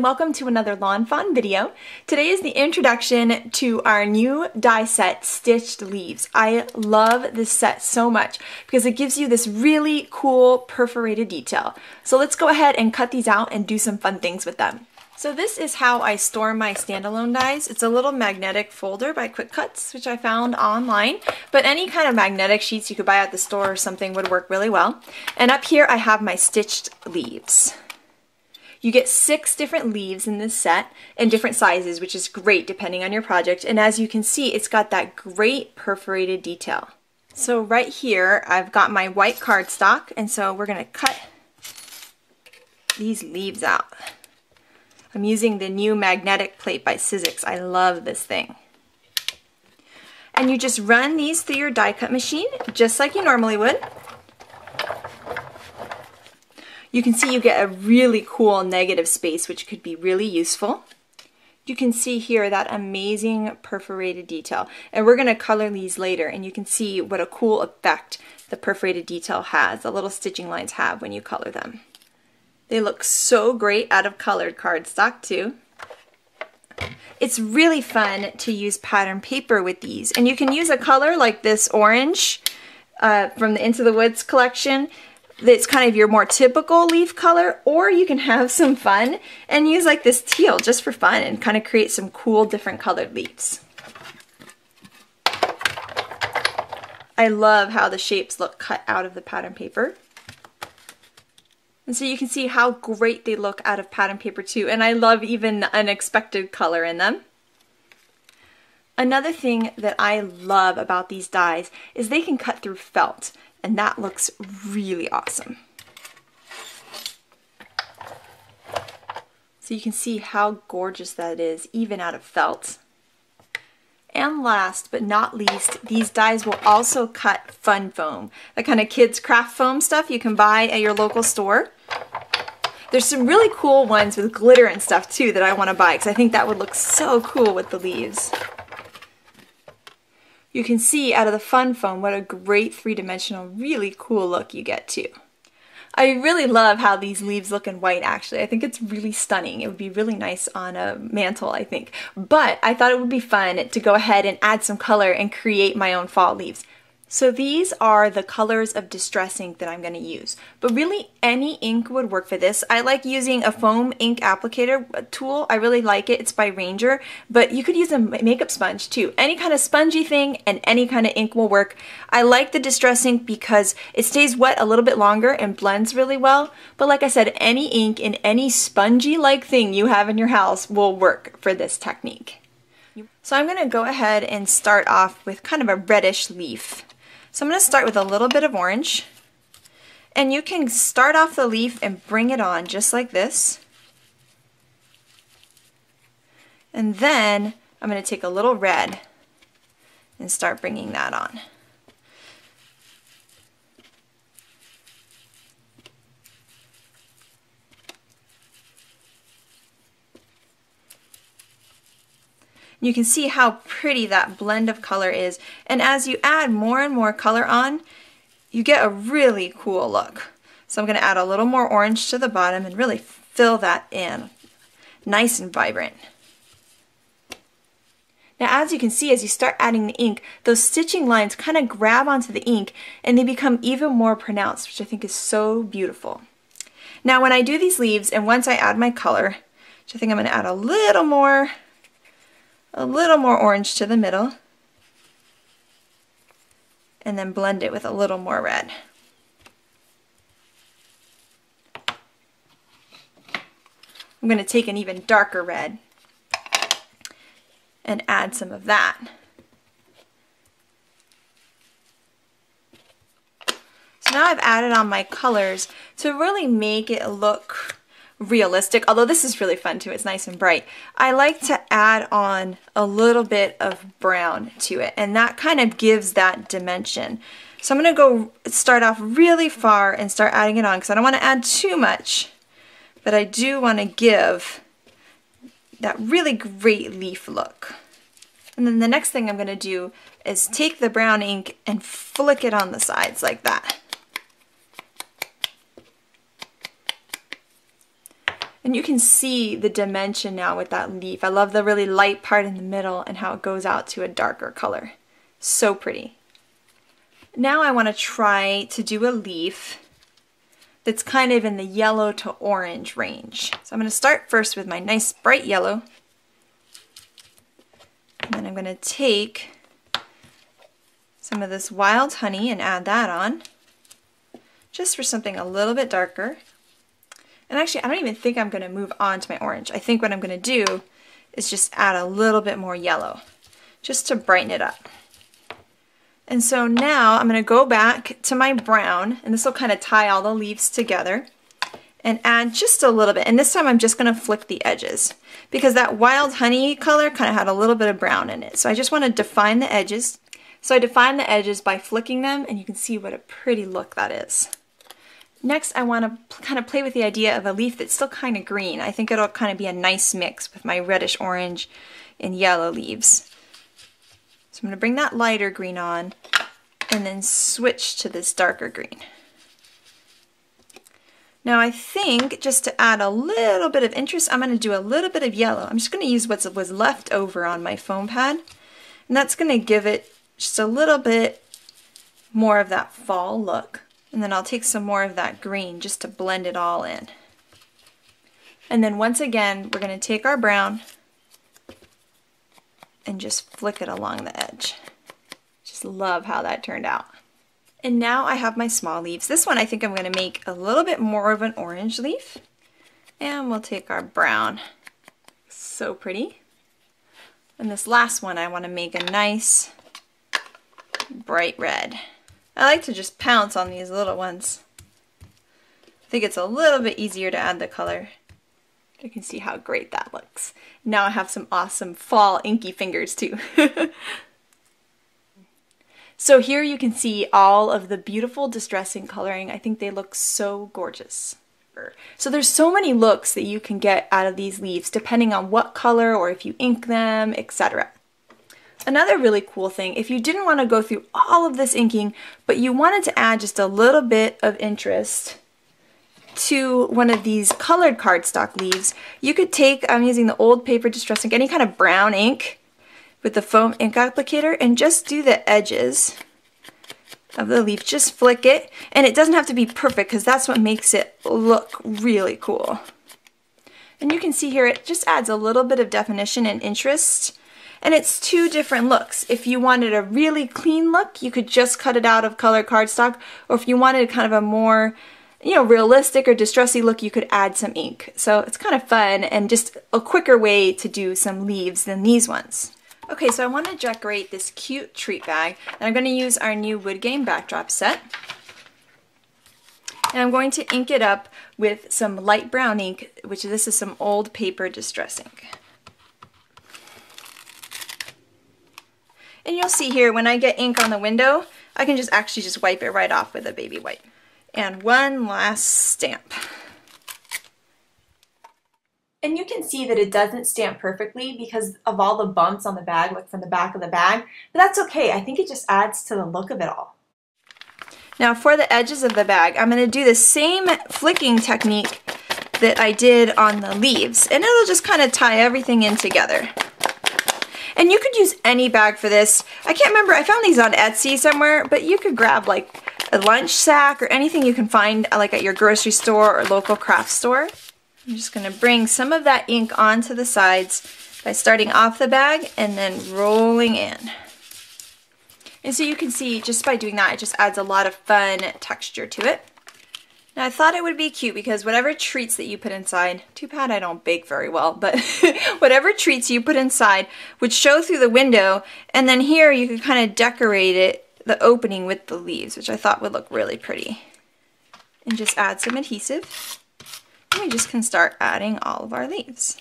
welcome to another Lawn Fawn video. Today is the introduction to our new die set, Stitched Leaves. I love this set so much because it gives you this really cool perforated detail. So let's go ahead and cut these out and do some fun things with them. So this is how I store my standalone dies. It's a little magnetic folder by Quick Cuts, which I found online, but any kind of magnetic sheets you could buy at the store or something would work really well. And up here I have my stitched leaves. You get 6 different leaves in this set in different sizes, which is great depending on your project. And as you can see, it's got that great perforated detail. So right here, I've got my white cardstock, and so we're gonna cut these leaves out. I'm using the new magnetic plate by Sizzix. I love this thing. And you just run these through your die cut machine, just like you normally would. You can see you get a really cool negative space, which could be really useful. You can see here that amazing perforated detail. And we're going to color these later, and you can see what a cool effect the perforated detail has, the little stitching lines have when you color them. They look so great out of colored cardstock too. It's really fun to use pattern paper with these, and you can use a color like this orange from the Into the Woods collection. That's kind of your more typical leaf color, or you can have some fun and use like this teal just for fun and kind of create some cool different colored leaves. I love how the shapes look cut out of the pattern paper. And so you can see how great they look out of pattern paper too, and I love even the unexpected color in them. Another thing that I love about these dies is they can cut through felt, and that looks really awesome. So you can see how gorgeous that is, even out of felt. And last but not least, these dies will also cut fun foam, the kind of kids craft foam stuff you can buy at your local store. There's some really cool ones with glitter and stuff too that I want to buy because I think that would look so cool with the leaves. You can see out of the fun foam what a great three-dimensional, really cool look you get too. I really love how these leaves look in white actually. I think it's really stunning. It would be really nice on a mantle, I think. But I thought it would be fun to go ahead and add some color and create my own fall leaves. So these are the colors of distress ink that I'm going to use. But really any ink would work for this. I like using a foam ink applicator tool. I really like it. It's by Ranger. But you could use a makeup sponge too. Any kind of spongy thing and any kind of ink will work. I like the distress ink because it stays wet a little bit longer and blends really well. But like I said, any ink in any spongy-like thing you have in your house will work for this technique. So I'm going to go ahead and start off with kind of a reddish leaf. So I'm going to start with a little bit of orange, and you can start off the leaf and bring it on just like this. And then I'm going to take a little red and start bringing that on. You can see how pretty that blend of color is, and as you add more and more color on, you get a really cool look. So I'm going to add a little more orange to the bottom and really fill that in nice and vibrant. Now as you can see, as you start adding the ink, those stitching lines kind of grab onto the ink and they become even more pronounced, which I think is so beautiful. Now when I do these leaves, and once I add my color, which I think I'm going to add a little more orange to the middle, and then blend it with a little more red. I'm going to take an even darker red and add some of that. So now I've added on my colors to really make it look realistic, although this is really fun too. It's nice and bright. I like to add on a little bit of brown to it, and that kind of gives that dimension. So I'm going to go start off really far and start adding it on because I don't want to add too much, but I do want to give that really great leaf look. And then the next thing I'm going to do is take the brown ink and flick it on the sides like that. And you can see the dimension now with that leaf. I love the really light part in the middle and how it goes out to a darker color. So pretty. Now I want to try to do a leaf that's kind of in the yellow to orange range. So I'm going to start first with my nice bright yellow. And then I'm going to take some of this wild honey and add that on, just for something a little bit darker. And actually, I don't even think I'm going to move on to my orange. I think what I'm going to do is just add a little bit more yellow, just to brighten it up. And so now I'm going to go back to my brown, and this will kind of tie all the leaves together, and add just a little bit. And this time I'm just going to flick the edges, because that wild honey color kind of had a little bit of brown in it. So I just want to define the edges. So I define the edges by flicking them, and you can see what a pretty look that is. Next, I want to kind of play with the idea of a leaf that's still kind of green. I think it'll kind of be a nice mix with my reddish orange and yellow leaves. So I'm going to bring that lighter green on and then switch to this darker green. Now I think just to add a little bit of interest, I'm going to do a little bit of yellow. I'm just going to use what was left over on my foam pad, and that's going to give it just a little bit more of that fall look. And then I'll take some more of that green just to blend it all in. And then once again, we're going to take our brown and just flick it along the edge. Just love how that turned out. And now I have my small leaves. This one I think I'm going to make a little bit more of an orange leaf. And we'll take our brown. So pretty. And this last one I want to make a nice bright red. I like to just pounce on these little ones. I think it's a little bit easier to add the color. You can see how great that looks. Now I have some awesome fall inky fingers too. So here you can see all of the beautiful distressing coloring. I think they look so gorgeous. So there's so many looks that you can get out of these leaves depending on what color or if you ink them, etc. Another really cool thing, if you didn't want to go through all of this inking, but you wanted to add just a little bit of interest to one of these colored cardstock leaves, you could take, I'm using the old paper distress ink, any kind of brown ink with the foam ink applicator, and just do the edges of the leaf. Just flick it, and it doesn't have to be perfect because that's what makes it look really cool. And you can see here it just adds a little bit of definition and interest. And it's two different looks. If you wanted a really clean look, you could just cut it out of colored cardstock, or if you wanted kind of a more, realistic or distressy look, you could add some ink. So it's kind of fun and just a quicker way to do some leaves than these ones. Okay, so I want to decorate this cute treat bag, and I'm going to use our new Woodgrain Backdrop set. And I'm going to ink it up with some light brown ink, which this is some old paper distress ink. And you'll see here, when I get ink on the window, I can actually just wipe it right off with a baby wipe. And one last stamp. And you can see that it doesn't stamp perfectly because of all the bumps on the bag, like from the back of the bag, but that's okay. I think it just adds to the look of it all. Now for the edges of the bag, I'm going to do the same flicking technique that I did on the leaves, and it'll just kind of tie everything in together. And you could use any bag for this. I can't remember, I found these on Etsy somewhere, but you could grab like a lunch sack or anything you can find like at your grocery store or local craft store. I'm just going to bring some of that ink onto the sides by starting off the bag and then rolling in. And so you can see just by doing that, it just adds a lot of fun texture to it. Now I thought it would be cute because whatever treats that you put inside, too bad I don't bake very well, but whatever treats you put inside would show through the window, and then here you could kind of decorate it, the opening with the leaves, which I thought would look really pretty. And just add some adhesive, and we just can start adding all of our leaves.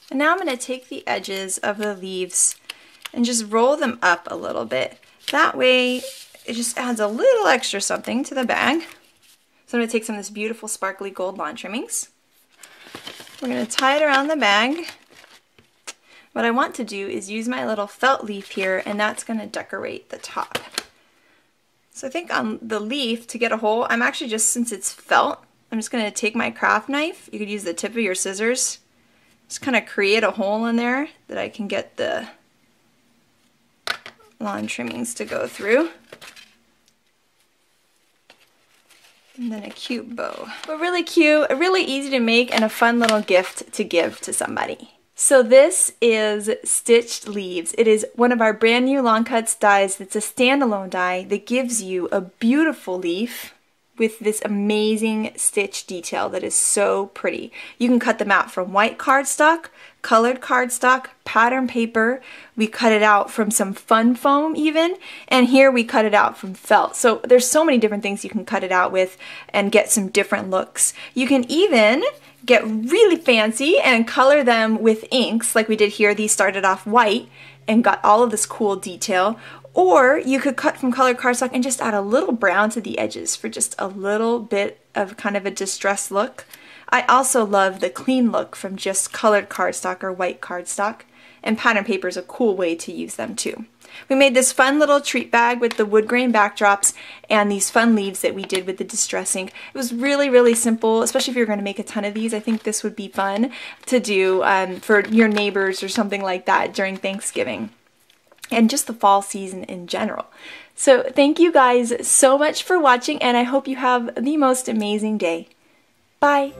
And now I'm going to take the edges of the leaves and just roll them up a little bit. That way it just adds a little extra something to the bag. So I'm going to take some of this beautiful sparkly gold lawn trimmings. We're going to tie it around the bag. What I want to do is use my little felt leaf here, and that's going to decorate the top. So I think on the leaf, to get a hole, I'm actually just, since it's felt, I'm just going to take my craft knife. You could use the tip of your scissors. Just kind of create a hole in there that I can get the lawn trimmings to go through. And then a cute bow. But really cute, really easy to make, and a fun little gift to give to somebody. So this is Stitched Leaves. It is one of our brand new Lawn Cuts dies. It's a standalone die that gives you a beautiful leaf with this amazing stitch detail that is so pretty. You can cut them out from white cardstock, colored cardstock, pattern paper. We cut it out from some fun foam even, and here we cut it out from felt. So there's so many different things you can cut it out with and get some different looks. You can even get really fancy and color them with inks like we did here. These started off white and got all of this cool detail. Or you could cut from colored cardstock and just add a little brown to the edges for just a little bit of kind of a distressed look. I also love the clean look from just colored cardstock or white cardstock, and pattern paper is a cool way to use them too. We made this fun little treat bag with the Woodgrain Backdrops and these fun leaves that we did with the Distress ink. It was really, really simple, especially if you're going to make a ton of these. I think this would be fun to do for your neighbors or something like that during Thanksgiving and just the fall season in general. So thank you guys so much for watching, and I hope you have the most amazing day. Bye!